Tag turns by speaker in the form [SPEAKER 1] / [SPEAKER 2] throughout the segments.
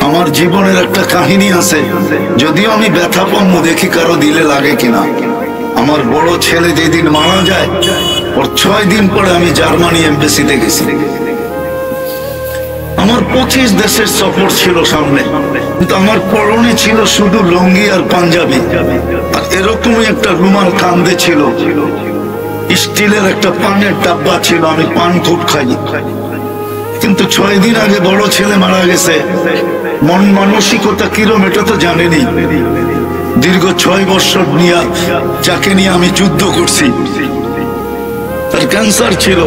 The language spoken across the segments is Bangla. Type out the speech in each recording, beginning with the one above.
[SPEAKER 1] আমার জীবনের একটা কাহিনী আছে, যদিও আমি ব্যথা পাবো, দেখি কারো দিলে লাগে কিনা। আমার বড় ছেলে যেদিন মারা যায়, ওর 6 দিন পরে আমি জার্মানি এমবেসিতে গেছি। আমার 25 দেশের সফর ছিল সামনে, কিন্তু আমার পরনে ছিল শুধু লুঙ্গি আর পাঞ্জাবি, আর এরকমই একটা রুমাল কান্দে ছিল। স্টিলের একটা পানের ডাব্বা ছিল, আমি পান খুব খাই। কিন্তু 6 দিন আগে বড় ছেলে মারা গেছে। মন মানসিকতা কিরম এটা তো জানেনি। দীর্ঘ 6 বছর নিয়ে যাকে নিয়ে আমি যুদ্ধ করছি, তার ক্যান্সার ছিল।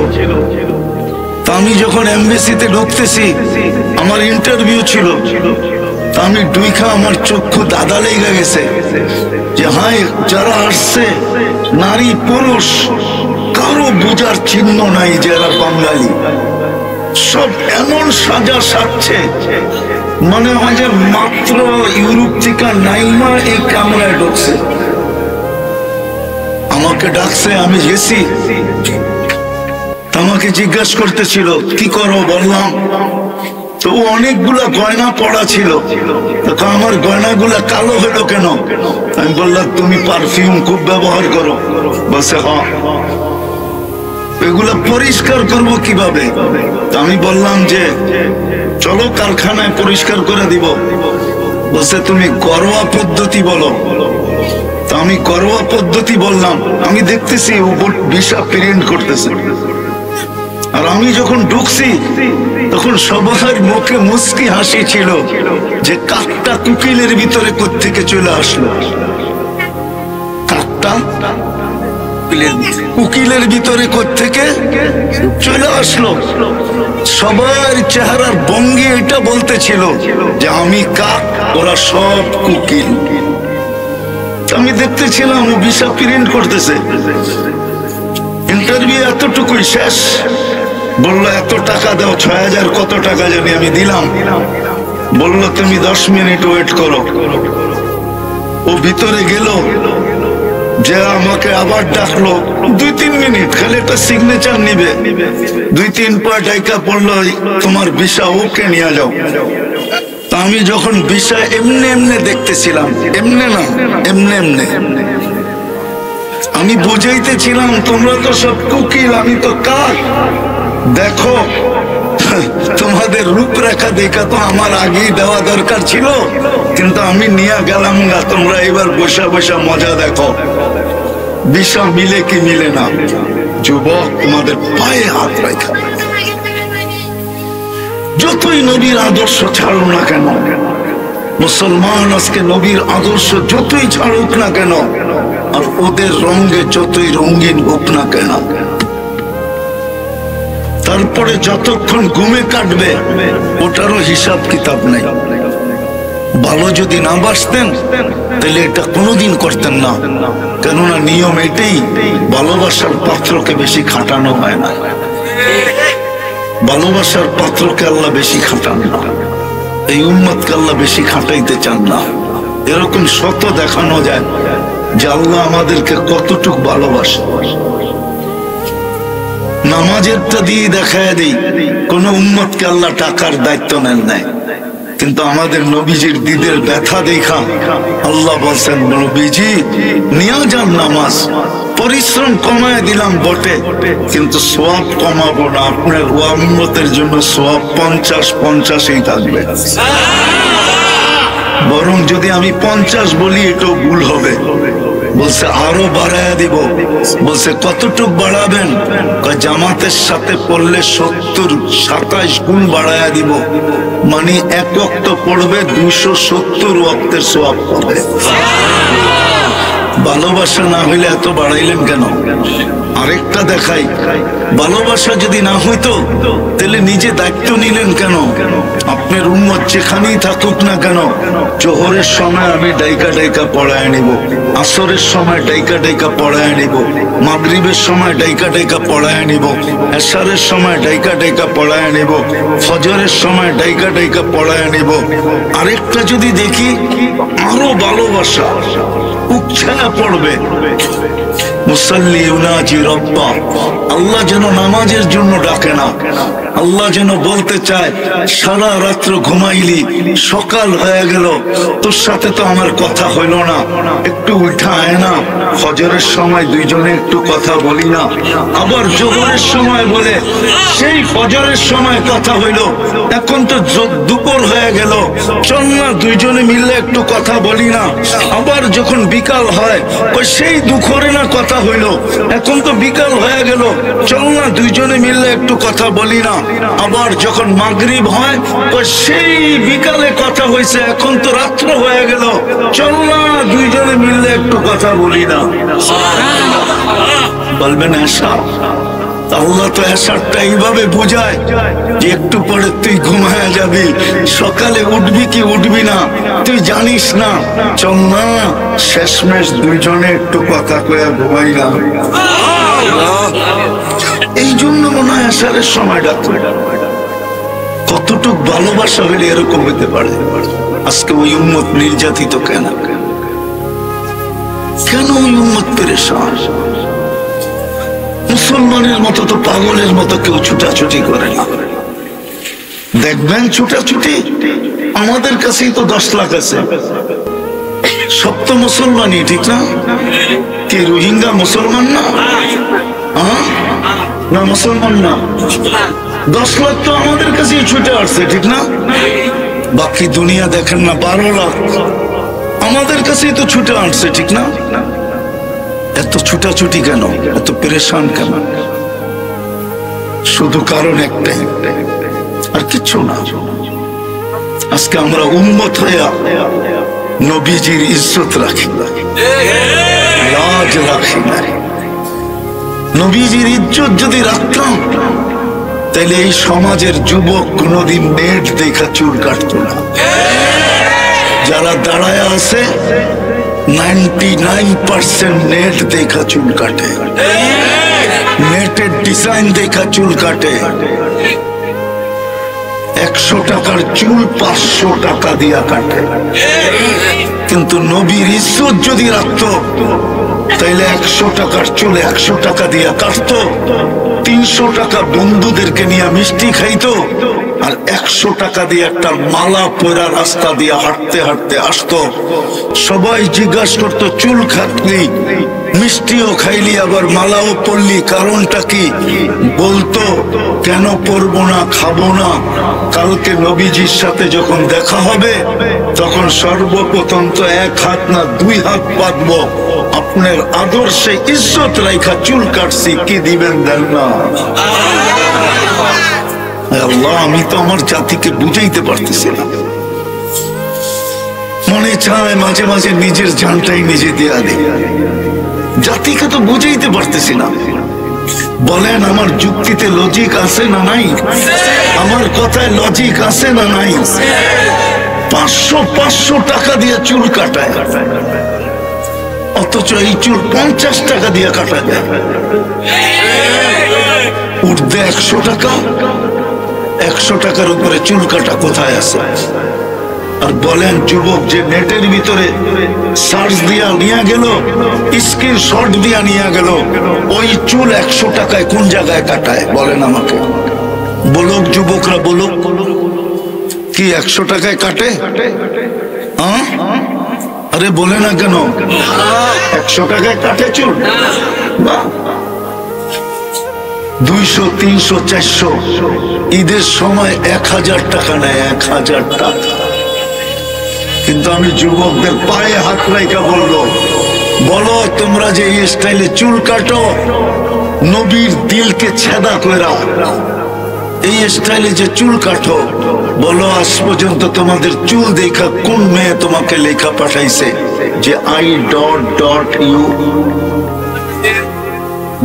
[SPEAKER 1] তা আমি যখন এমবেসিতে ঢুকতেছি, আমার ইন্টারভিউ ছিল, তা আমি ডুইখা আমার চক্ষু দাদা লেগে গেছে যে হায়, যারা আসছে নারী পুরুষ কারো বোঝার চিহ্ন নাই যে এরা বাঙালি। সব এমন সাজা সাজছে, মানে আমাদের মাত্র ইউরোপ থেকে নাইমা এই কামরায় ঢুকছে। আমাকে ডাকছে, আমি গেছি। আমাকে জিজ্ঞাসা করতেছিল কি করো, বললাম। তো অনেকগুলা গয়না পড়া ছিল, আমার গয়নাগুলা কালো হলো কেন? আমি বললাম তুমি পারফিউম খুব ব্যবহার করো। বলছে হ্যাঁ। এগুলা পরিষ্কার করব কিভাবে? আমি বললাম যে চলো কারখানায় পরিষ্কার করে দিব। বলছে তুমি ঘরোয়া পদ্ধতি বলো। তা আমি ঘরোয়া পদ্ধতি বললাম। আমি দেখতেছি উপর ভিসা প্রিন্ট করতেছে, আর আমি যখন ঢুকছি তখন সবার মুখে মুস্কি হাসি ছিল যে কাকটা কুকিলের ভিতরে কোত্থেকে চলে আসলো। কাকটা উকিলের ভিতরে কোত্থেকে চলে আসলো। সবার চেহারার ভঙ্গি এটা বলতেছিল যে আমি কাক, ওরা সব কুকিল। আমি দেখতেছিলাম ও ভিসা প্রিন্ট করতেছে। ইন্টারভিউ এতটুকুই শেষ। বললো এত টাকা দাও, 6000 কত টাকা জানি, আমি দিলাম। বললো তুমি 10 মিনিট ওয়েট করো। ও ভিতরে গেল, যে আমাকে আবার ডাকলো 2-3 মিনিট, খালি একটা সিগনেচার নিবে। 2-3 পর ডাইকা পড়লো তোমার ভিসা ওকে নিয়ে যাও। তা আমি যখন ভিসা এমনি এমনি দেখতেছিলাম, এমনি না এমনি আমি বুঝাইতেছিলাম তোমরা তো সব কুকিল, আমি তো কাক। দেখো তোমাদের রূপরেখা দেখা তো আমার আগেই দেওয়া দরকার ছিল, কিন্তু আমি নিয়ে গেলাম না। তোমরা এবার বসা বসা মজা দেখো, ভিসা মিলে কি মিলে না। যুবক, তোমাদের পায়ে হাত রাখা। যতই নবীর আদর্শ ছাড়ো না কেন, মুসলমান আজকে নবীর আদর্শ যতই ছাড়ুক না কেন, আর ওদের রঙে যতই রঙিন হোক না কেন, তারপরে যতক্ষণ ঘুমে কাটবে ওটারও হিসাব কিতাব নেই। ভালো যদি না বাসতেন তাহলে এটা কোনোদিন করতেন না, কেননা নিয়ম এটাই, ভালোবাসার পাত্রকে বেশি খাটানো হয় না। ভালোবাসার পাত্রকে আল্লাহ বেশি খাটান না, এই উম্মতকে আল্লাহ বেশি খাটাইতে চান না। এরকম শত দেখানো যায় যে আল্লাহ আমাদেরকে কতটুকু ভালোবাসে। নামাজেরটা দিয়ে দেখায় দিই, কোন উম্মতকে আল্লাহ টাকার দায়িত্ব নেন নাই, কিন্তু আমাদের নবীজির দিদের ব্যথা দেখা আল্লাহ বলছেন নবীজি নিয়ে যান নামাজ। পরিশ্রম কমায় দিলাম বটে, কিন্তু সওয়াব কমাবো না। আপনার উম্মতের জন্য সওয়াব 50-50ই থাকবে। বরং যদি আমি 50 বলি এটাও ভুল হবে। বলছে আরো বাড়ায় দিব। বলছে কতটুক বাড়াবেন? জামাতের সাথে পড়লে 70-27 গুণ বাড়ায় দিব, মানে 1 ওয়াক্ত পড়বে 270 ওয়াক্তের সওয়াব পাবে। ভালোবাসা না হইলে এত বাড়াইলেন কেন? আরেকটা দেখাই, ভালোবাসা যদি না হইতো তাহলে নিজে দায়িত্ব নিলেন কেন? আপনার উম্মত যেখানেই থাকুক না কেন, জোহরের সময় আমি ডাইকা ডাইকা পড়ায় নিব, আসরের সময় ডাইকা ডাইকা পড়ায় নিব, মাগরিবের সময় ডাইকা ডাইকা পড়ায় নিব, এশারের সময় ডাইকা ডাইকা পড়ায় নিব, ফজরের সময় ডাইকা ডাইকা পড়ায় নিব। আরেকটা যদি দেখি, আরো ভালোবাসা উচ্ছায়া পড়বে। মুসাল্লি ইউনাজি রব্বা, আল্লাহ যেন নামাজের জন্য ডাকে না, আল্লাহ যেন বলতে চায়, সারা রাত্র ঘুমাইলি, সকাল হয়ে গেল, তোর সাথে তো আমার কথা হইল না, একটু উঠা আয় না, ফজরের সময় দুইজনে একটু কথা বলি না। আবার জোহরের সময় বলে, সেই ফজরের সময় কথা হইল, এখন তো দুপুর হয়ে গেল, চল না দুইজনে মিললে একটু কথা বলি না। আবার যখন বিকাল হয়, সেই দুপুরে না কথা হইল, এখন তো বিকাল হয়ে গেল, চল না দুইজনে মিললে একটু কথা বলি না। আবার যখন মাগরিব হয়, সেই বিকালে কথা হয়েছে, এখন তো রাত্র হয়ে গেল, চল না দুইজনে মিললে একটু কথা বলি না। বলবেন এসা? আল্লাহ তো এসারটা এইভাবে বোঝায় যে একটু পরে তুই ঘুমায় যাবি, সকালে উঠবি কি উঠবি না তুই জানিস না, চল না শেষমেশ দুইজনে একটু কথা কয়ে ঘুমাই না। এই জন্য মনে হয় এসারের সময়টা কতটুক ভালোবাসা হলে এরকম হতে পারে। আজকে ওই উম্মত নির্যাতিত কেন? কেন ওই উম্মত পেরেশান? মুসলমানের মতো তো পাগলের মতো কেউ ছুটাছুটি করে না। দেখবেন ছুটাছুটি আমাদের কাছেই তো 10 লাখ আছে, সব তো মুসলমানই, ঠিক না? কি রোহিঙ্গা মুসলমান না? না মুসলমান না, 10 লাখ তো আমাদের কাছেই ছুটে আসছে, ঠিক না? বাকি দুনিয়া দেখেন না, 12 লাখ আমাদের কাছেই তো ছুটে আসছে, ঠিক না? এত ছুটাছুটি কেন, এত পেরেশান কেন? শুধু কারণ একটাই, আর কিচ্ছু না। আজকে আমরা উম্মত হইয়া নবীজির ইজ্জত রাখি, লাজ রাখি না। নবীজির ইজ্জত যদি রাখতাম, তাহলে এই সমাজের যুবক কোনদিন নেট দেখা চুল কাটত না। যারা দাঁড়ায় আছে 99% নেট দেখা চুল কাটে, নেটের ডিজাইন দেখা চুল কাটে। 100 টাকার চুল 500 টাকা দিয়া কাটে। কিন্তু নবীর ইজ্জত যদি রাখতো, তাইলে 100 টাকার চুল 100 টাকা দিয়া কাটতো, 300 টাকা বন্ধুদেরকে নিয়ে মিষ্টি খাইতো, আর 100 টাকা দিয়ে একটা মালা পরা রাস্তা দিয়ে হাঁটতে হাঁটতে আসতো। সবাই জিজ্ঞাসা করতো, চুল কাটলি, মিষ্টিও খাইলি, আবার মালাও পরলি, কারণটা কি? বলতো, কেন পরবো না, খাবো না, কালকে নবীজির সাথে যখন দেখা হবে, তখন সর্বপ্রথম তো 1 হাত না 2 হাত পাতবো, আপনার আদর্শে ইজ্জত রাখা চুল কাটছি, কি দিবেন দেন না? আল্লাহ, আমি তো আমার জাতিকে বুঝাইতে পারতেছি না। মনে চায় মাঝে মাঝে নিজের জানটাই নিজে দেয়া দিই, জাতিকে তো বুঝাইতে পারতেছি না। বলেন, আমার যুক্তিতে লজিক আছে না নাই? আমার কথায় লজিক আছে না নাই? 500 টাকা দিয়ে চুল কাটায়, অথচ এই চুল 50 টাকা দিয়ে কাটা যায়। উঠবে 100 টাকা, 100 টাকার উপরে চুল কাটা কোথায় আছে? আর বলেন, যুবক যে নেটের ভিতরে সার্চ দিয়া নিয়ে গেল, স্ক্রিনশট দিয়া নিয়ে গেল, ওই চুল 100 টাকায় কোন জায়গায় কাটায়? বলেন আমাকে, বলুক যুবকরা, বলুক, কি 100 টাকায় কাটে? আরে বলে না কেন, 100 টাকায় কাটে চুল? 200, 300, 400, ঈদের সময় 1000 টাকা নেয়, 1000 টাকা। কিন্তু আমি যুবকদের পায়ে হাত রাখা বলবো, বলো তোমরা যে এই স্টাইলে চুল কাটো, নবীর দিলকে ছেদা কইরা এই স্টাইলে যে চুল কাটো, বলো আজ পর্যন্ত তোমাদের চুল দেখা কোন মেয়ে তোমাকে লেখা পাঠাইছে যে I.U?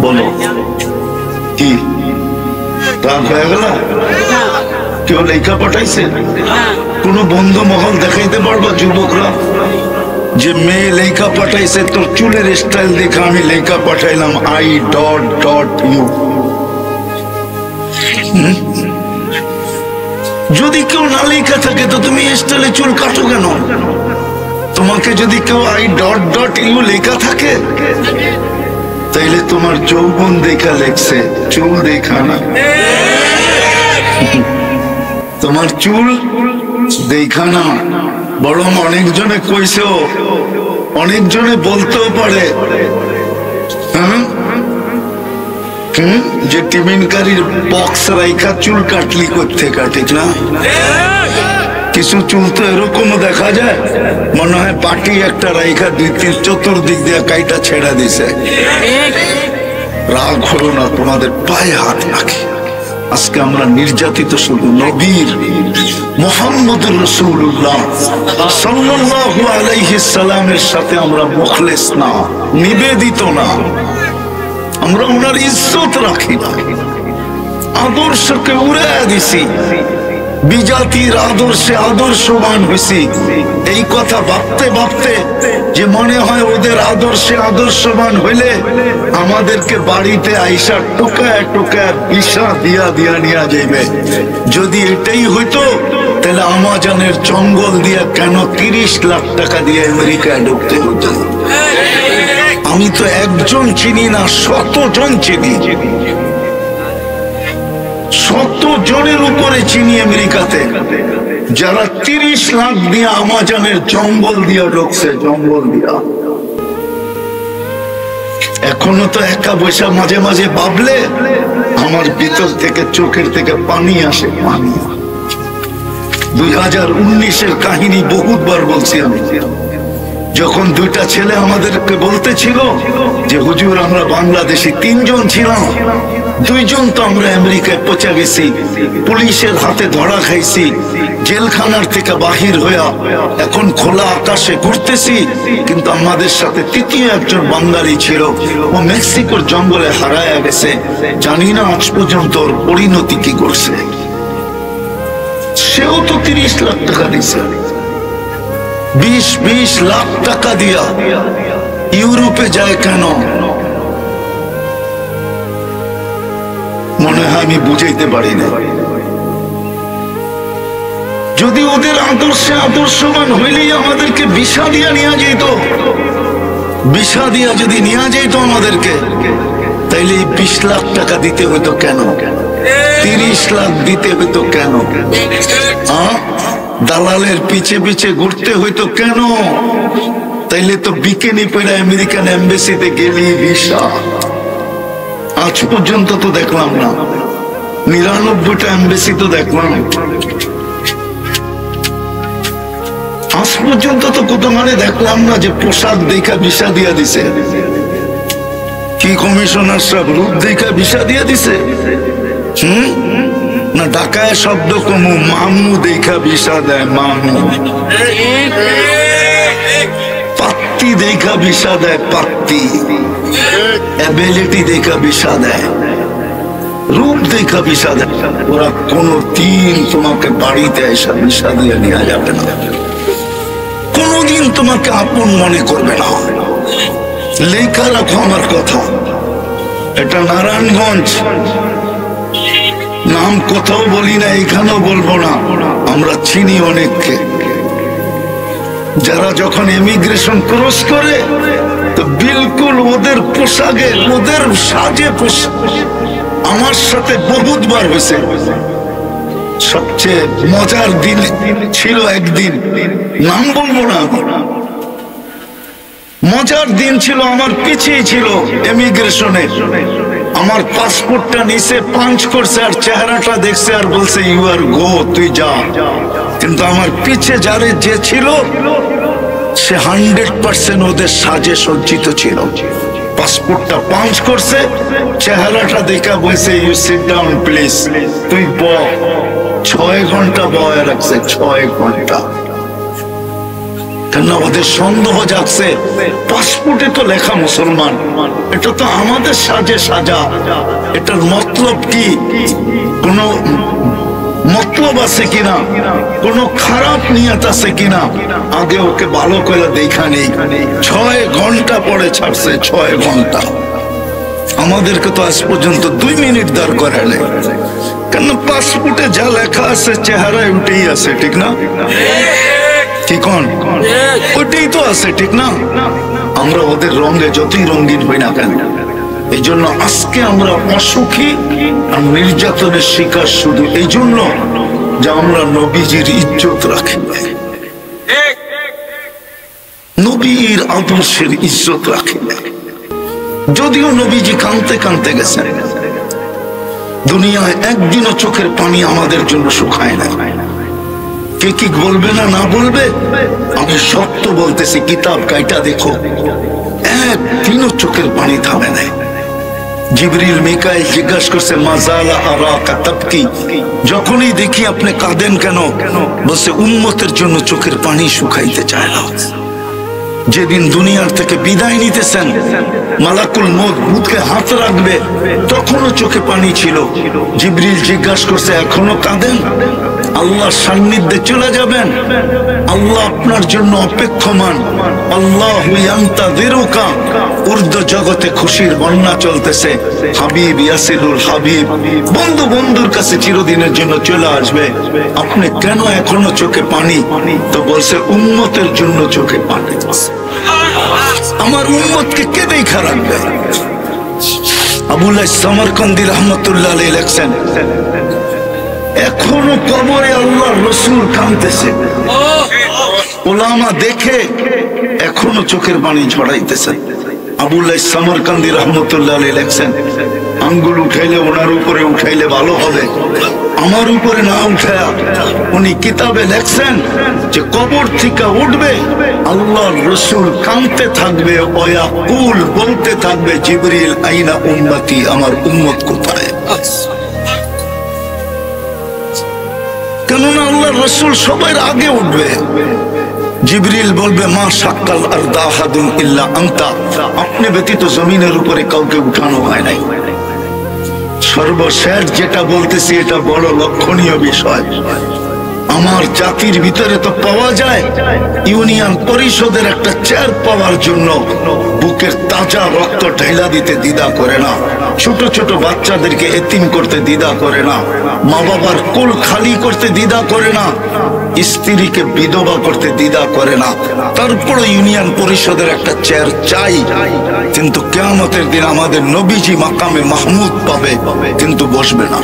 [SPEAKER 1] বলো, কি রাগ হয়ে গেল? কেউ লেখা পাঠাইছে? কোন বন্ধু মহল দেখাইতে পারবা যুবকরা যে মেয়ে লেখা পাঠাইছে, তোর চুলের স্টাইল দেখা আমি লেখা পাঠাইলাম I.U? যদি কেউ না লেখা থাকে তো তুমি স্টাইলে চুল কাটো কেন? তোমাকে যদি কেউ I.U লেখা থাকে, তাইলে তোমার যৌবন দেখা লেখছে, চুল দেখা না। তোমার চুল দেখা না, বরং অনেকজনে কইছেও, অনেকজনে বলতেও পারে যে টিফিনকারীর বক্স রাইখা চুল কাটলি করতে কাটিক না। কিছু চুল তো এরকমও দেখা যায়, মনে হয় পাটি একটা রাইখা দুই তিন চতুর্দিক দিয়ে কাইটা ছেড়া দিছে। রাগ হলো না, তোমাদের পায়ে হাত রাখি। আজকে আমরা নির্যাতিত শুধু নবীর মুহাম্মদুর রাসূলুল্লাহ সাল্লাল্লাহু আলাইহি সাল্লামের সাথে আমরা মুখলেস না, নিবেদিত না, আমরা ওনার ইজ্জত রাখি না, আদর্শকে উড়াইয়া দিছি, বিজাতির আদর্শে আদর্শবান হয়েছি। এই কথা ভাবতে ভাবতে যে মনে হয় ওদের আদর্শে আদর্শবান হইলে আমাদেরকে বাড়িতে আইসা টোকায় টোকায় বিষা দিয়া দিয়া নিয়ে যাইবে। যদি এটাই হইতো তাহলে আমাজনের জঙ্গল দিয়া কেন 30 লাখ টাকা দিয়ে আমেরিকায় ঢুকতে হতো? আমি তো একজন চিনি না, 100 জন চিনি, 100 জনের উপরে চিনি আমেরিকাতে, যারা 30 লাখ দিয়ে আমাজনের জঙ্গল দিয়া ঢুকছে, জঙ্গল দিয়া। এখনো তো একা বৈশা মাঝে মাঝে ভাবলে আমার ভিতর থেকে চোখের থেকে পানি আসে, পানি। 2019-এর কাহিনী বহুতবার বলছি আমি। যখন দুইটা ছেলে আমাদেরকে বলতেছিল যে হুজুর আমরা বাংলাদেশি 3 জন ছিলাম, 2 জন তো আমরা আমেরিকায় পৌঁছে গেছি, পুলিশের হাতে ধরা খাইছি, জেলখানার থেকে বাহির হইয়া এখন খোলা আকাশে ঘুরতেছি, কিন্তু আমাদের সাথে তৃতীয় একজন বাঙালি ছিল, ও মেক্সিকোর জঙ্গলে হারায়া গেছে, জানি না আজ পর্যন্ত ওর পরিণতি কি করছে। সেও তো 30 লাখ টাকা দিছে, 20 লাখ টাকা দিয়া ইউরোপে যায় কেন? মনে হয় আমি বুঝাইতে পারি না। যদি ওদের আদর্শে আদর্শবান হইলেই আমাদেরকে বিষা দিয়া নিয়ে যেত, বিষা দিয়া যদি নিয়ে যেত আমাদেরকে, তাইলে 20 লাখ টাকা দিতে হইতো কেন? 30 লাখ দিতে হইতো কেন? দালালের পিছে পিছে ঘুরতে হইতো কেন? তাইলে তো বিকেনি পরে আমেরিকান এম্বাসিতে গেলি ভিসা। আজ পর্যন্ত তো দেখলাম না, 99টা এম্বাসি তো দেখলাম, আজ পর্যন্ত তো কত মানে দেখলাম না যে পোশাক দেখা ভিসা দিয়া দিছে। কি কমিশনার সব রূপ দেখা ভিসা দিয়া দিছে? না ঢাকায় শব্দ কমু মামু দেখা ভিসা দেয়, মামু। পাত্তি দেখা ভিসা দেয়, পাত্তি। এবিলিটি দেখা ভিসা দেয়, রূপ দেখা ভিসা দেয়। ওরা কোনদিন তোমাকে বাড়িতে এসে ভিসা দিয়ে নেওয়া যাবে না, কোনদিন তোমাকে আপন মনে করবে না। লেখা রাখো আমার কথা, এটা নারায়ণগঞ্জ, নাম কোথাও বলি না, এখানেও বলবো না। আমরা চিনি অনেককে, যারা যখন ইমিগ্রেশন ক্রস করে তো বিলকুল ওদের পোশাকে, ওদের সাজে আমার সাথে বহুতবার হয়েছে। সবচেয়ে মজার দিন ছিল একদিন, নাম বলবো না, মজার দিন ছিল, আমার পিছিয়ে ছিল ইমিগ্রেশনে। আমার পাসপোর্টটা নিচে পাঞ্চ করছে আর চেহারাটা দেখছে আর বলছে ইউ আর গো, তুই যা। কিন্তু আমার পিছে যারে যে ছিল সে 100% ওদের সাজে সজ্জিত ছিল। পাসপোর্টটা পাঞ্চ করছে, চেহারাটা দেখা বলছে ইউ সিট ডাউন প্লিজ, তুই ব। 6 ঘন্টা বয়ে রাখছে, 6 ঘন্টা। কেন? ওদের সন্দেহ জাগছে, পাসপোর্টে তো লেখা মুসলমান, এটা তো আমাদের সাজে সাজা, এটার মতলব কি? কোন মতলব আছে কিনা, কোন খারাপ নিয়ত আছে কিনা, আগে ওকে ভালো করে দেখা নেই। 6 ঘন্টা পরে ছাড়ছে, 6 ঘন্টা। আমাদেরকে তো আজ পর্যন্ত 2 মিনিট দাঁড় করায় নেই, কেন? পাসপোর্টে যা লেখা আছে চেহারায় উঠেই আছে, ঠিক না? কি কোন? ওইটাই তো আছে, ঠিক না? আমরা ওদের রঙে যতই রঙিন হই না কেন, এই জন্য আজকে আমরা অসুখী আর নির্যাতনের শিকার শুধু এই জন্য যে আমরা নবীজির ইজ্জত রাখি না, নবীর আদর্শের ইজ্জত রাখি না। যদিও নবীজি কাঁদতে কাঁদতে গেছেন, দুনিয়ায় একদিনও চোখের পানি আমাদের জন্য শুকায় না। কে কি বলবে না না বলবে, আমি সত্য বলতেছি, কিতাব কাইটা দেখো, একদিনও চোখের পানি থামে নাই। জিবরিল মিকাইল জিজ্ঞাসা করছে মাজালা আরাকা তাবকি, যখনই দেখি আপনি কাঁদেন কেন? বলছে উম্মতের জন্য চোখের পানি শুকাইতে চায় না। যেদিন দুনিয়ার থেকে বিদায় নিতেছেন, মালাকুল মউত বুকে হাত রাখবে, তখনও চোখে পানি ছিল। জিবরিল জিজ্ঞাসা করছে এখনো কাঁদেন? আল্লাহর সান্নিধ্যে চলে যাবেন, আল্লাহ আপনার জন্য অপেক্ষমান। আল্লাহু ইয়ান্তাযিরুকা, উর্দু জগতে খুশির বন্যা চলতেছে। হাবিব ইয়াসিরুল হাবিব, বন্ধু বন্ধুর কাছে চিরদিনের জন্য চলে আসবে। আপনি কেন এখনো চোখে পানি? তো বলছে উম্মতের জন্য চোখে পানি। আমার উম্মতকে কে দেখা রাখবে? আবুল্লাহ সামরকান্দি রহমতুল্লাহ আলাইহি লেখছেন, এখনো কবরে আল্লাহর রাসূল কাঁদতেছে, উলামা দেখে এখনো চোখের পানি ঝরাইতেছে। আবুল্লাহ সামরকান্দি রহমতুল্লাহ আলাইহি লেখছেন, আঙ্গুল উঠাইলে ওনার উপরে উঠাইলে ভালো হবে, আমার উপরে না উঠায়া উনি কিতাবে লেখছেন যে কবর থেকে উঠবে, আল্লাহর রাসূল কাঁদতে থাকবে, ওয়াকুল বলতে থাকবে জিবরিল আইনা উম্মতি, আমার উম্মত কোথায়? কেননা আল্লাহর রাসূল সবার আগে উঠবে। জিবরিল বলবে মা শাক্কাল আরদা আহাদুন ইল্লা আনতা, আপনি ব্যতীত জমিনের উপরে কাউকে উঠানো হয় নাই। সর্বশেষ যেটা বলতেছি এটা বড় লক্ষণীয় বিষয়। আমার জাতির ভিতরে তো পাওয়া যায় ইউনিয়ন পরিষদের একটা চেয়ার পাওয়ার জন্য বুকের তাজা রক্ত ঢেলা দিতে দ্বিধা করে না, ছোট ছোট বাচ্চাদেরকে এতিম করতে দ্বিধা করে না, মা বাবার কোল খালি করতে দ্বিধা করে না, স্ত্রীকে বিধবা করতে দ্বিধা করে না। তারপরে ইউনিয়ন পরিষদের একটা চেয়ার চাই, কিন্তু কিয়ামতের দিন আমাদের নবীজি মাকামে মাহমুদ পাবে, কিন্তু বসবে না।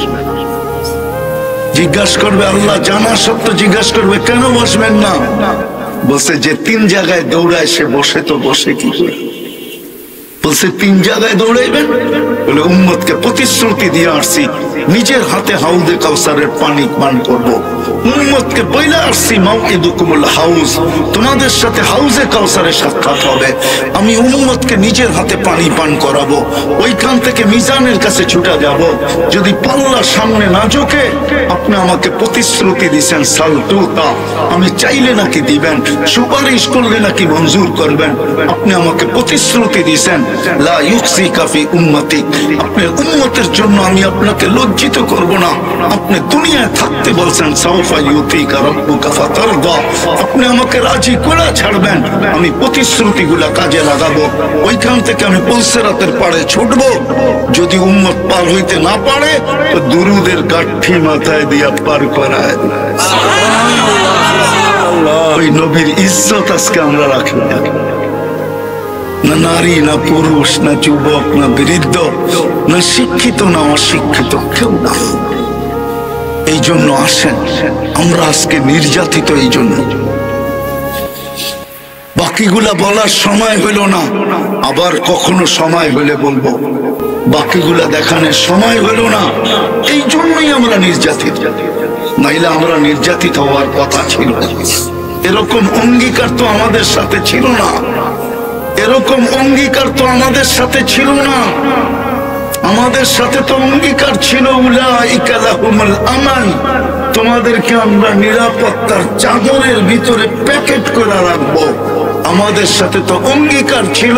[SPEAKER 1] জিজ্ঞাসা করবে, আল্লাহ জানা সত্য জিজ্ঞাসা করবে কেন বসবেন না? বলছে যে 3 জায়গায় দৌড়ায় সে বসে, তো বসে কি করে? বলছে 3 জায়গায় দৌড়াইবেন? বলে উম্মতকে প্রতিশ্রুতি দিয়ে আসছি নিজের হাতে হাউজে কাউসারের পানি পান করব। উম্মতকে বইলা আসছি মাউইদুকুমুল হাউজ, তোমাদের সাথে হাউজে কাউসারের সাক্ষাৎ হবে, আমি উম্মতকে নিজের হাতে পানি পান করাবো। ওইখান থেকে মিজানের কাছে ছুটে যাব, যদি পাল্লা সামনে না ঝোঁকে আপনি আমাকে প্রতিশ্রুতি দিয়েছেন সালতুতা, আমি চাইলে নাকি দিবেন, সুপারিশ করলে নাকি মঞ্জুর করবেন, আপনি আমাকে প্রতিশ্রুতি দিয়েছেন লা ইউকসিকা ফি উম্মতি, আপনার উম্মতের জন্য আমি আপনাকে লজ্জিত করব না। আপনি দুনিয়ায় থাকতে বলছেন সাউফা ইউতিকা রাব্বুকা ফাতারদা, আপনি আমাকে রাজি করে ছাড়বেন, আমি প্রতিশ্রুতিগুলা কাজে লাগাবো। ওইখান থেকে আমি পুলসিরাতের পাড়ে ছুটবো, যদি উম্মত পার হইতে না পারে তো দুরুদের গাঠি মাথায় দিয়া পার করায়। ওই নবীর ইজ্জত আজকে আমরা রাখি না, না নারী, না পুরুষ, না যুবক, না বৃদ্ধ, না শিক্ষিত, না অশিক্ষিত, কেউ না। এই জন্য আসেন, আমরা আজকে নির্যাতিত এই জন্য। বাকিগুলা বলার সময় হইল না, আবার কখনো সময় হলে বলবো। বাকিগুলা দেখানোর সময় হইল না, এই জন্যই আমরা নির্যাতিত, নাইলে আমরা নির্যাতিত হওয়ার কথা ছিল। এরকম অঙ্গীকার তো আমাদের সাথে ছিল না, এরকম অঙ্গীকার তো আমাদের সাথে ছিল না। আমাদের সাথে তো অঙ্গীকার ছিল উলাইকা লাহুমুল আমান, তোমাদেরকে আমরা নিরাপত্তার চাদরের ভিতরে প্যাকেট করে রাখবো। আমাদের সাথে তো অঙ্গীকার ছিল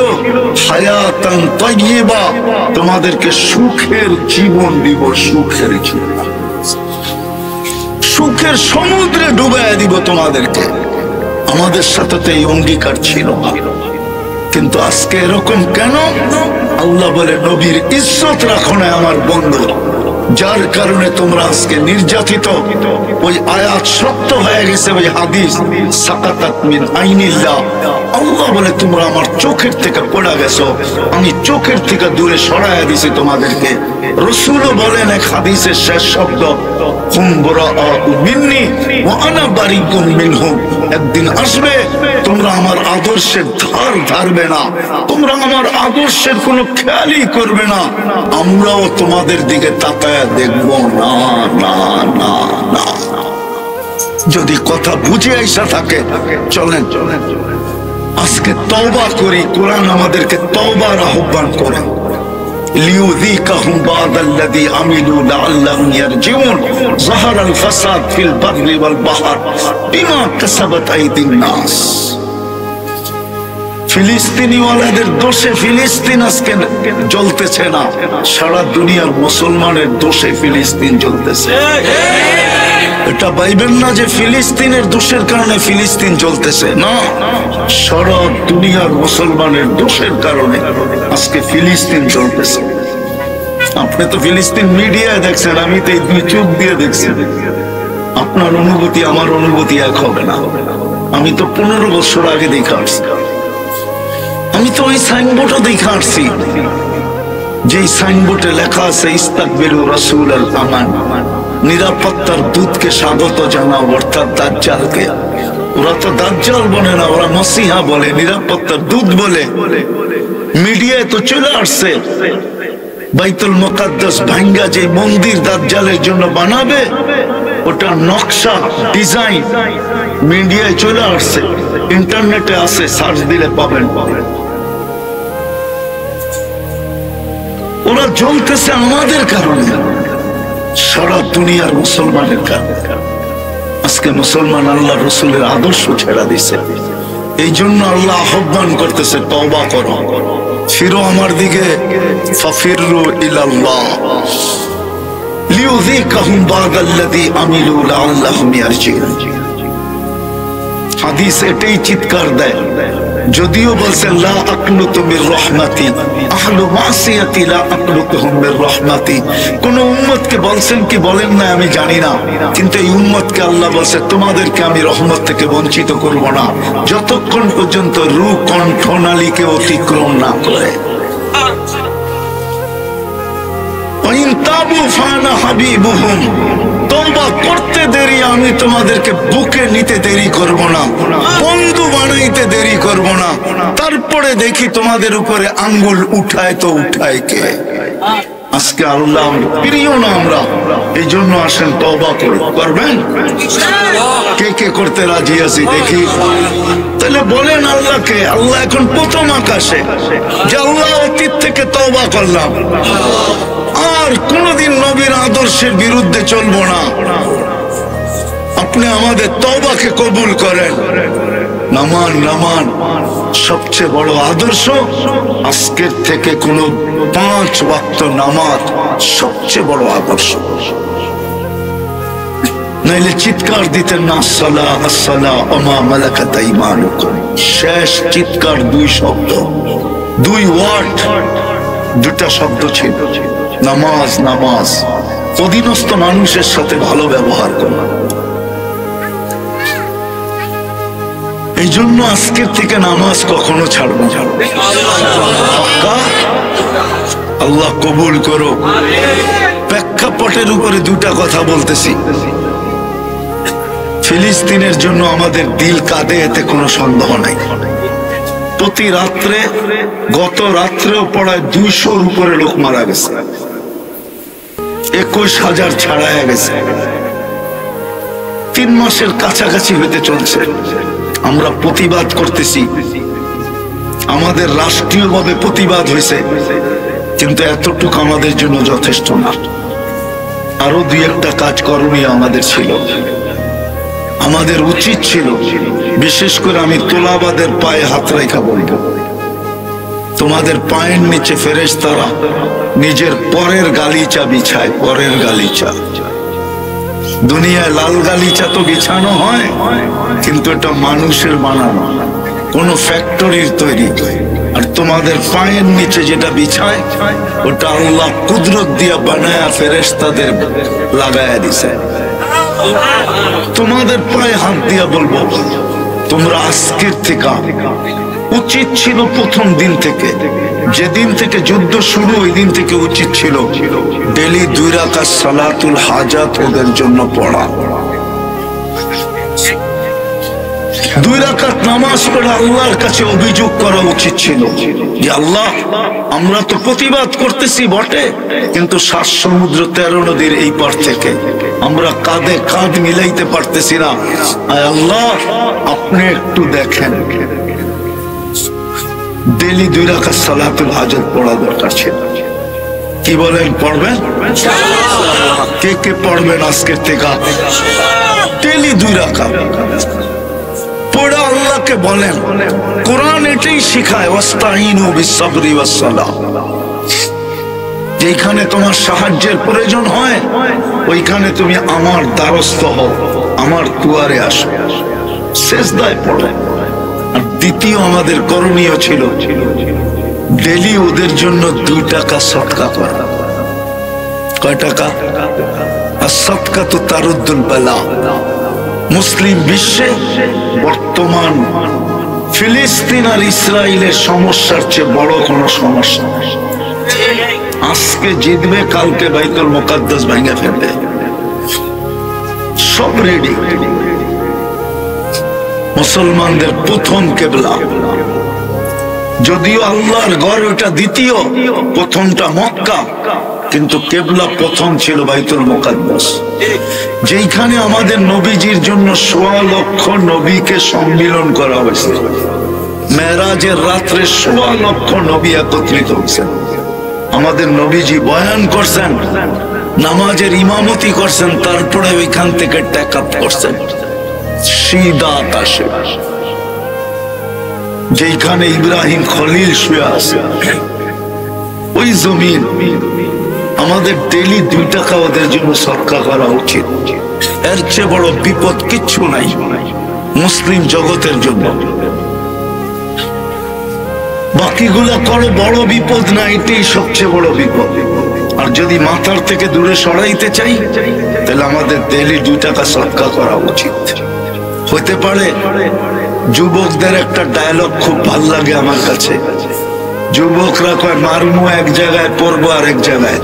[SPEAKER 1] হায়াতান তাইয়্যিবা, তোমাদেরকে সুখের জীবন দিব, সুখের জীবন, সুখের সমুদ্রে ডুবাইয়া দিব তোমাদেরকে। আমাদের সাথে তো এই অঙ্গীকার ছিল না, কিন্তু আজকে এরকম কেন? আল্লাহ বলে নবীর ইজ্জত রাখো না আমার বন্ধু, যার কারণে তোমরা আজকে নির্যাতিত। ওই আয়াত সত্য হয়ে গেছে, ওই হাদিস সাকাতাত মিন আইনিল্লাহ। আল্লাহ বলে তোমরা আমার চোখের থেকে পড়ে গেছো, আমি চোখের থেকে দূরে সরাইয়া দিছি তোমাদেরকে। রাসূলও বলেন এক হাদিসের শেষ শব্দ, হুম বুরাআউ মিন্নি ওয়া আনা বারিকুম মিনহুম। একদিন আসবে তোমরা আমার আদর্শের ধার ধারবে না, তোমরা আমার আদর্শের কোনো খেয়ালই করবে না, আমরাও তোমাদের দিকে তাকায়া দেখবো না না না না। যদি কথা বুঝে আইসা থাকে চলেন আজকে তওবা করি। কোরআন আমাদেরকে তওবার আহ্বান করে, লিউযীকাহুম বা'দাল্লাযী আমিলু লাআল্লাহুম ইয়ারজিউন যাহারাল ফাসাদ ফিল বাররি ওয়াল বাহর বিমা কাসাবাত আইদিন নাস। ফিলিস্তিনি ওয়ালাদের দোষে ফিলিস্তিন আজকে জ্বলতেছে না, সারা দুনিয়ার মুসলমানের দোষে ফিলিস্তিন জ্বলতেছে। এটা ভাইবেন না যে ফিলিস্তিনের দোষের কারণে ফিলিস্তিন জ্বলতেছে, না, সারা দুনিয়ার মুসলমানের দোষের কারণে আজকে ফিলিস্তিন জ্বলতেছে। আপনি তো ফিলিস্তিন মিডিয়ায় দেখছেন, আমি তো এই দুই চোখ দিয়ে দেখছি। আপনার অনুভূতি আমার অনুভূতি এক হবে না। আমি তো 15 বছর আগে দেখে আসছি, আমি তো ওই সাইনবোর্ডও দেখে আসছি, যে সাইনবোর্ডে লেখা আছে ইস্তাকবিলু রাসূলাল আমান, নিরাপত্তার দূতকে স্বাগত জানাও, অর্থাৎ দাজ্জালকে। ওরা তো দাজ্জাল বলে না, ওরা মসিহা বলে, নিরাপত্তার দূত বলে। মিডিয়ায় তো চলে আসছে বাইতুল মুকাদ্দাস ভাঙ্গা যে মন্দির দাজ্জালের জন্য বানাবে, ওটা নকশা ডিজাইন মিডিয়ায় চলে আসছে, ইন্টারনেটে আছে, সার্চ দিলে পাবেন। ওরা জ্বলতেছে আমাদের কারণে, সারা দুনিয়ার মুসলমানের কারণে। আজকে মুসলমান আল্লাহ রসুলের আদর্শ ছেড়া দিছে। এই জন্য আল্লাহ আহ্বান করতেছে তওবা করো, ফিরো আমার দিকে, ফাফিরু ইলাল্লাহ লিউযীকাহুম বা'দাল্লাযী আমিলু লাআল্লাহুম ইয়ারজিউন। হাদিস এটাই চিৎকার দেয়, যদিও বলছেন লা আকনুতু মির রাহমাতি আহলু মাসিয়াতি লা আকনুতুহুম মির রাহমাতি। কোন উম্মতকে বলছেন কি বলেন না আমি জানি না, কিন্তু এই উম্মতকে আল্লাহ বলছে তোমাদেরকে আমি রহমত থেকে বঞ্চিত করব না, যতক্ষণ পর্যন্ত রূহ কণ্ঠনালীকে অতিক্রম না করে। ওয়াইন তাবু ফানা হাবিবুহুম, তওবা করতে দেরি আমি তোমাদেরকে বুকে নিতে দেরি করব না, বন্ধু বানাইতে দেরি করব না। তারপরে দেখি তোমাদের উপরে আঙ্গুল উঠায় তো উঠায় কে? আজকে আল্লাহ প্রিয় না আমরা, এই জন্য আসেন তওবা করবেন। কে কে করতে রাজি আছি দেখি, তাহলে বলেন আল্লাহকে। আল্লাহ এখন প্রথম আকাশে, যে আল্লাহ অতীত থেকে তওবা করলাম, আর কোনদিন নবীর আদর্শের বিরুদ্ধে চলবো না। আপনি আমাদের তওবাকে কবুল করেন। নামান নামান সবচেয়ে বড় আদর্শ, আজকের থেকে কোন 5 ওয়াক্ত নামাজ সবচেয়ে বড় আদর্শ। নাইলে চিৎকার দিতেন না আসসালাহ আসসালাহ ওমা মালাকাত আইমানুকুম। শেষ চিৎকার 2 শব্দ, 2 ওয়ার্ড, 2টা শব্দ ছিল, নামাজ নামাজ। অধীনস্থ মানুষের সাথে ভালো ব্যবহার করা। এই জন্য আজকের থেকে নামাজ কখনো ছাড়বো না। আল্লাহ কবুল করো। প্রেক্ষাপটের উপরে 2টা কথা বলতেছি। ফিলিস্তিনের জন্য আমাদের দিল কাঁদে, এতে কোনো সন্দেহ নাই। প্রতি রাত্রে, গত রাত্রেও পড়ায় 200-র উপরে লোক মারা গেছে, 21,000 ছাড়ায় গেছে। 3 মাসের কাছাকাছি হইতে চলছে। আমরা প্রতিবাদ করতেছি, আমাদের রাষ্ট্রীয়ভাবে প্রতিবাদ হয়েছে, কিন্তু এতটুকু আমাদের জন্য যথেষ্ট না। আরো 2-1টা কাজ করণীয় আমাদের ছিল। আমাদের উচিত ছিল, বিশেষ করে আমি তোলাবাদের পায়ে হাত রেখা বলবো, তোমাদের পায়ের নিচে ফেরেশতারা নিজের পরের গালিচা বিছায়, পরের গালিচা। দুনিয়ায় লাল গালিচা তো বিছানো হয়, কিন্তু এটা মানুষের বানানো, কোন ফ্যাক্টরির তৈরি। আর তোমাদের পায়ের নিচে যেটা বিছায় ওটা আল্লাহ কুদরত দিয়া বানায়া ফেরেশতাদের লাগায়া দিছে। তোমাদের পায়ে হাত দিয়া বলবো, তোমরা আজকের থেকে, উচিত ছিল প্রথম দিন থেকে, যেদিন থেকে যুদ্ধ শুরু ওই দিন থেকে উচিত ছিল ডেলি 2 রাকাত সালাতুল হাজাত ওদের জন্য পড়া। 2 রাকাত নামাজ পড়ে আল্লাহর কাছে অভিযোগ করা উচিত ছিল যে আল্লাহ, আমরা তো প্রতিবাদ করতেছি বটে, কিন্তু 7 সমুদ্র 13 নদীর এই পার থেকে আমরা কাঁধে কাঁধ মিলাইতে পারতেছি না। আল্লাহ, আপনি একটু দেখেন। ডেলি 2 রাকাত সালাতুল হাজাত পড়া দরকার ছিল। কি বলেন, পড়বেন? কে কে পড়বেন আজকের থেকে? ডেলি 2 রাকাত পড়া আল্লাহকে বলেন। কোরআন এটাই শিখায়, ওয়াস্তাইনু বিসসবরি ওয়াসসালাহ। যেখানে তোমার সাহায্যের প্রয়োজন হয় ওইখানে তুমি আমার দ্বারস্থ হও, আমার দুয়ারে আসো, সিজদায় পড়ো। আর দ্বিতীয় আমাদের করণীয় ছিল ডেলি ওদের জন্য 2 টাকা সদকা করা। কয় টাকা? আর সদকা তো তারুদ্দুল বালা। মুসলিম বিশ্বে বর্তমান ফিলিস্তিন আর ইসরায়েলের সমস্যার চেয়ে বড় কোন সমস্যা। আজকে জিতবে, কালকে বাইতুল মুকাদ্দাস ভেঙে ফেলবে, সব রেডি। মুসলমানদের প্রথম কেবলা, যদিও আল্লাহর ঘর ওটা দ্বিতীয়, প্রথমটা মক্কা, কিন্তু কেবলা প্রথম ছিল বাইতুল মুকাদ্দাস, যেখানে আমাদের নবীজির জন্য 1.25 লক্ষ নবীকে সম্মিলন করা হয়েছে। মেরাজের রাত্রে 1.25 লক্ষ নবী একত্রিত হয়েছেন। আমাদের নবীজি বয়ান করছেন, নামাজের ইমামতি করছেন, তারপরে ওইখান থেকে টেক আপ করছেন সিধা আকাশে, যেখানে ইব্রাহিম খলিল শুয়ে আছে ওই জমিন। আমাদের ডেলি 2 টাকা ওদের জন্য সদকা করা উচিত। এর চেয়ে বড় বিপদ কিচ্ছু নাই মুসলিম জগতের জন্য। বাকিগুলা করো, বড় বিপদ না, এটাই সবচেয়ে বড় বিপদ। আর যদি মাথার থেকে দূরে সরাইতে চাই তাহলে আমাদের ডেলি 2 টাকা সদকা করা উচিত। হতে পারে যুবকদের একটা ডায়লগ খুব ভাল লাগে আমার কাছে। যুবকরা কয় মারমু এক জায়গায়, পড়বো আরেক জায়গায়।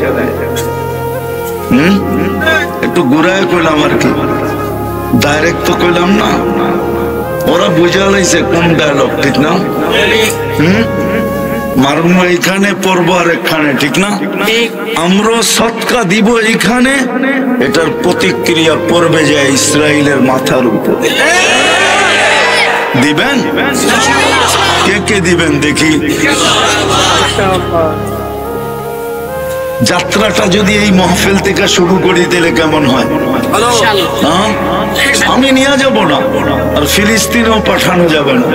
[SPEAKER 1] একটু ঘুরায় কইলাম আর কি, ডাইরেক্ট তো কইলাম না। ওরা বুঝা লাইছে কোন ডায়লগ, ঠিক না? মারমু এইখানে, পড়বো আরেকখানে, ঠিক না? আমরা সদকা দিব এইখানে, এটার প্রতিক্রিয়া পড়বে যায় ইসরায়েলের মাথার উপর। দিবেন? কে কে দিবেন দেখি? যাত্রাটা যদি এই মাহফিল থেকে শুরু করি তাহলে কেমন হয়? আমি নিয়ে যাব না, আর ফিলিস্তিনেও পাঠানো যাবে না।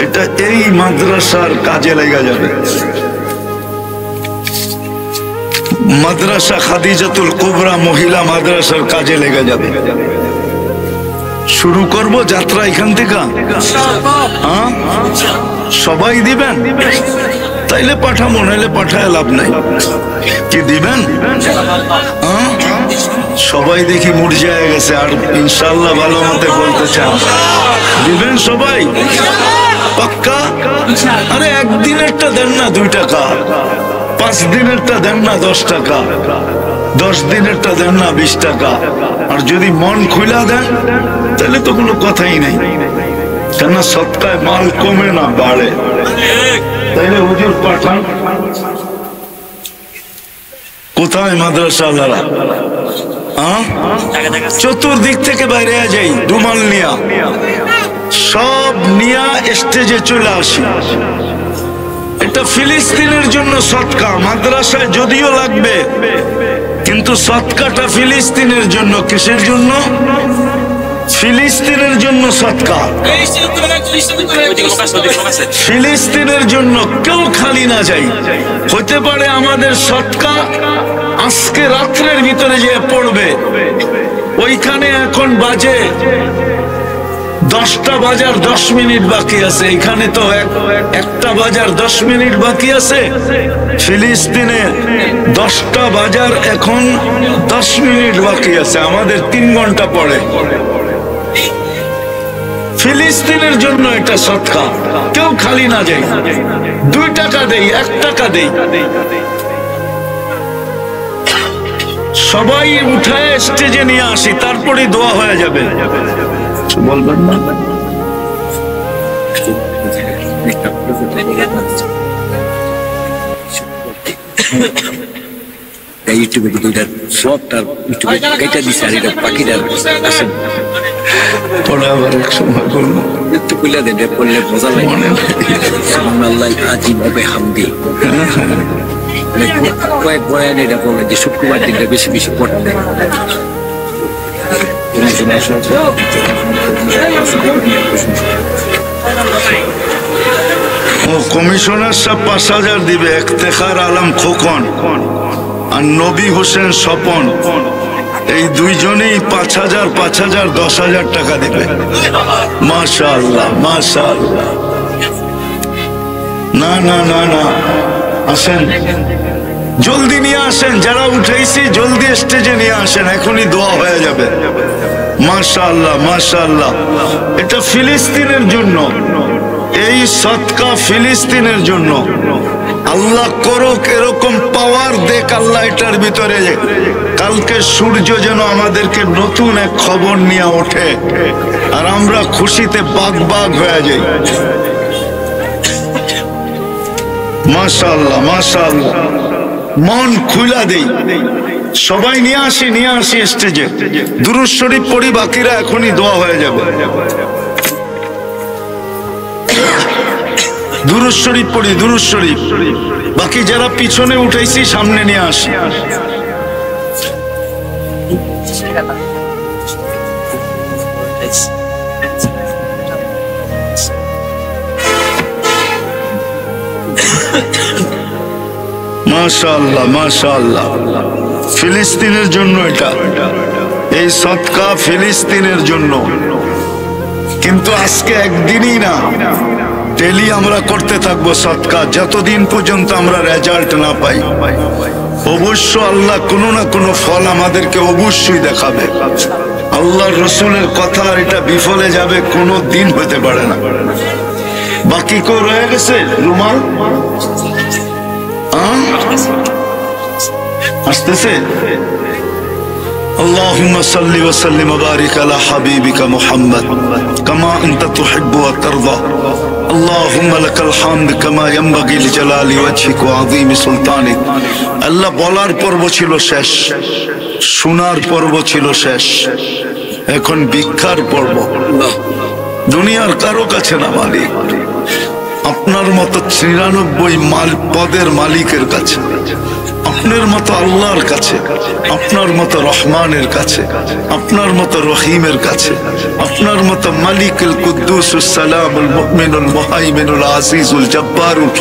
[SPEAKER 1] এটা এই মাদ্রাসার কাজে লেগে যাবে। মাদ্রাসা খাদিজাতুল কুবরা মহিলা মাদ্রাসার কাজে লেগে যাবে। শুরু করব যাত্রা এখান থেকে। সবাই দিবেন? তাইলে পাঠাবো, নাইলে পাঠায় লাভ নাই। কি দিবেন? সবাই দেখি মুরঝায় গেছে, আর ইনশাআল্লাহ ভালো মতে বলতে চান। দিবেন সবাই? পাক্কা? আরে একদিনেরটা দেন না 2 টাকা, 5 দিনেরটা দেন না 10 টাকা, 10 দিনেরটা দেন না 20 টাকা। আর যদি মন খুলা দেন তাহলে তো কোনো কথাই নেই, কেন সদকায় মাল কমে না, বাড়ে। তাইলে হুজুর পাঠান। কোথায় মাদ্রাসাওয়ালারা? চতুর্দিক থেকে বাইরে যাই, রুমাল নিয়া, সব নিয়া স্টেজে চলে আসি। এটা ফিলিস্তিনের জন্য সদকা। মাদ্রাসায় যদিও লাগবে, কিন্তু সদকাটা ফিলিস্তিনের জন্য। কিসের জন্য? ফিলিস্তিনের জন্য সদকা, ফিলিস্তিনের জন্য। কেউ খালি না যাই। হতে পারে আমাদের সদকা আজকে রাত্রের ভিতরে যে পড়বে, ওইখানে এখন বাজে 10টা বাজার 10 মিনিট বাকি আছে, এখানে তো একটা বাজার 10 মিনিট বাকি আছে। ফিলিস্তিনে 10টা বাজার এখন 10 মিনিট বাকি আছে, আমাদের 3 ঘন্টা পরে। ফিলিস্তিনের জন্য এটা সদকা, কেউ খালি না যায়। 2 টাকা দেই, 1 টাকা দেই, সবাই উঠায় স্টেজে নিয়ে আসি, তারপরে দোয়া হয়ে যাবে। বলবেন না?
[SPEAKER 2] ইউটিউবে দুইটা সব তার ইউটিউবে কেটে দিছে, আর এটা পাখিটার আসেন
[SPEAKER 1] পরে আবার এক সময় বলবো,
[SPEAKER 2] একটু কইলা দেন, পড়লে মজা লাগে। সুবহানাল্লাহ আজিম ওয়া বিহামদি, কয়েক বয়ান এটা বলে যে শুক্রবার দিনটা বেশি বেশি পড়তে।
[SPEAKER 1] ও কমিশনার সাহেব 5,000 দিবে, ইফতেখার আলম খোকন আর নবী হোসেন স্বপন, এই দুইজনেই 5,000 5,000 10,000 টাকা দিবে। মাশাআল্লাহ মাশাআল্লাহ। না না না না, আসেন জলদি নিয়ে আসেন, যারা উঠাইছি জলদি স্টেজে নিয়ে আসেন, এখনই দোয়া হয়ে যাবে। মাশাআল্লাহ মাশাআল্লাহ। এটা ফিলিস্তিনের জন্য, এই সদকা ফিলিস্তিনের জন্য। আল্লাহ করুক এরকম পাওয়ার দেখ আল্লাহ এটার ভিতরে, কালকে সূর্য যেন আমাদেরকে নতুন এক খবর নিয়ে ওঠে আর আমরা খুশিতে বাগ বাগ হয়ে যাই। মাশাআল্লাহ মাশাআল্লাহ। মন খুলা দেই, সবাই নিয়ে আসি স্টেজে। দুরূদ শরীফ পড়ি, বাকিরা এখনই দোয়া হয়ে যাবে। দুরূদ শরীফ পড়ি, দুরূদ শরীফ। বাকি যারা পিছনে উঠাইছি সামনে নিয়ে আসি। মাশাআল্লাহ মাশাআল্লাহ। ফিলিস্তিনের জন্য এটা, এই সদকা ফিলিস্তিনের জন্য। কিন্তু আজকে একদিনই না, ডেলি আমরা করতে থাকবো সদকা, যতদিন পর্যন্ত আমরা রেজাল্ট না পাই। অবশ্য আল্লাহ কোনো না কোনো ফল আমাদেরকে অবশ্যই দেখাবে। আল্লাহর রসুলের কথা, আর এটা বিফলে যাবে কোনো দিন হতে পারে না। বাকি কেউ রয়ে গেছে রুমাল? আসতেছে। اللهم صل وسلم وبارك على حبيبك محمد كما أنت تحب وترضى اللهم لك الحمد كما ينبغي لجلال وجهك وعظيم سلطانك। আল্লাহ বলার পর্ব ছিল শেষ, শোনার পর্ব ছিল শেষ, এখন ভিক্ষার পর্ব। দুনিয়ার কারো কাছে না মালিক, আপনার মতো 99 পদের মালিকের কাছে, আপনার মতো আল্লাহর কাছে, আপনার মতো রহমানের কাছে, আপনার মতো রহিমের কাছে, আপনার মতো মালিকুল কুদ্দুসুস সালামুল মুমিনুল মুহাইমিনুল আজিজুল জব্বারুল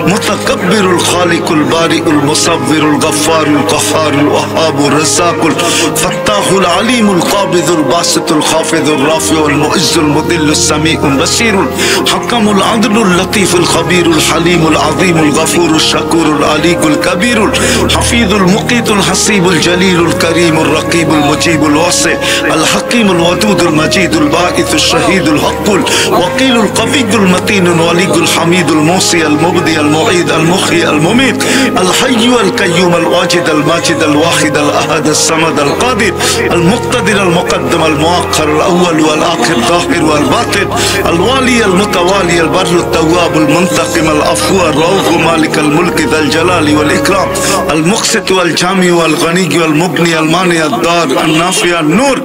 [SPEAKER 1] মুতাকাব্বিরুল খালিকুল বারিউল মুসাব্বিরুল গফফারুল কাহ্হারুল ওয়াহাবুর রাজ্জাকুল ফাত্তাহুল আলিমুল কাবিদুল বাসিতুল খাফিদুর রাফিউল মুইজ্জুল মুদিল্লুস সামিউল বাসিরুল হাকামুল আদলুল লতীফুল খাবীরুল হালিমুল আযীমুল গফুরুশ শাকুরুল আলিকুল কবীরুল حفيظ المقيت الحسيب الجليل الكريم الرقيب المجيب الواسع الحكيم الودود المجيد الباعث الشهيد الحق الوكيل القوي المتين الولي الحميد الموصي المبدي المعيد المحيي المميت الحي القيوم الواجد الماجد الواحد الأحد الصمد القادر المقتدر المقدم المؤخر الأول والآخر الظاهر والباطن الوالي المتوالي البر التواب المنتقم العفو الرؤوف مالك الملك ذا الجلال والإكرام المقسط والجامع والغني والمغني المانع الدار النافع النور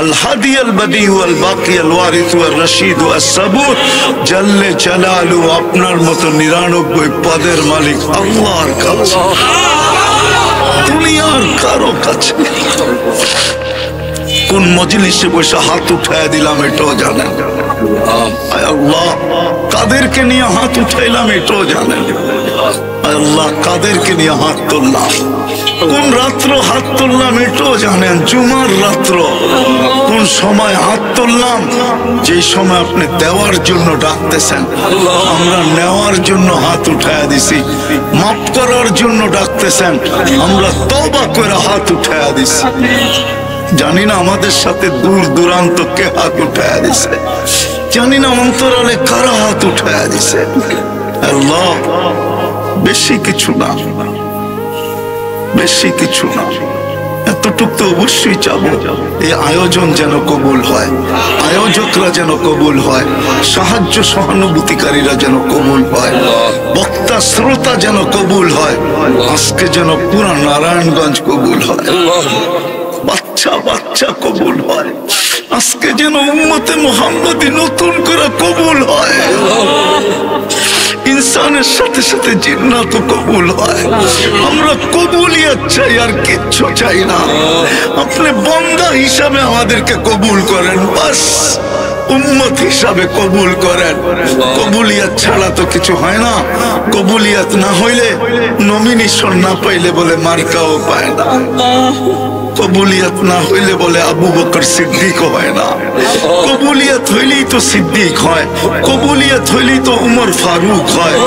[SPEAKER 1] الهادي البديع والباقي الوارث والرشيد الصبور جل جلاله আপনার মতো 99 পদের মালিক আল্লাহর কাছে, দুনিয়ার কারো কাছে। কোন মজলিসে বসে হাত উঠায় দিলাম এটাও জানেন আল্লাহ, কাদেরকে নিয়ে হাত উঠাইলাম এটাও জানেন আল্লাহ, কাদেরকে নিয়ে হাত তুললাম কোন রাত্র হাত তুললাম এটাও জানেন, জুমার রাত্র কোন সময় হাত তুললাম, যে সময় আপনি দেওয়ার জন্য ডাকতেছেন, আমরা নেওয়ার জন্য হাত উঠায়া দিছি। মাফ করার জন্য ডাকতেছেন, আমরা তওবা করে হাত উঠায়া দিছি। জানি না আমাদের সাথে দূর দূরান্ত কে হাত উঠায়া দিছে, জানি না অন্তরালে কারা হাত উঠায়া দিছে। আল্লাহ বেশি কিছু না, বেশি কিছু না, এতটুক তো অবশ্যই চাবো, এই আয়োজন যেন কবুল হয়, আয়োজকরা যেন কবুল হয়, সাহায্য সহানুভূতিকারীরা যেন কবুল হয়, বক্তা শ্রোতা যেন কবুল হয়, আজকে যেন পুরা নারায়ণগঞ্জ কবুল হয়, বাচ্চা বাচ্চা কবুল হয়, আজকে যেন উম্মতে মুহাম্মদী নতুন করে কবুল হয়, ইনসানের সাথে সাথে জিন্নাত কবুল হয়। আমরা কবুলিয়ত চাই, আর কিচ্ছু চাই না। আপনি বান্দা হিসাবে আমাদেরকে কবুল করেন, বাস উম্মত হিসাবে কবুল করেন। কবুলিয়ত ছাড়া তো কিছু হয় না। কবুলিয়ত না হইলে, নমিনেশন না পাইলে বলে মার্কাও পায় না, কবুলিয়ত না হইলে বলে আবু বকর সিদ্দিক হয় না, কবুলিয়ত হইলেই তো সিদ্দিক হয়, কবুলিয়ত হইলেই তো উমর ফারুক হয়।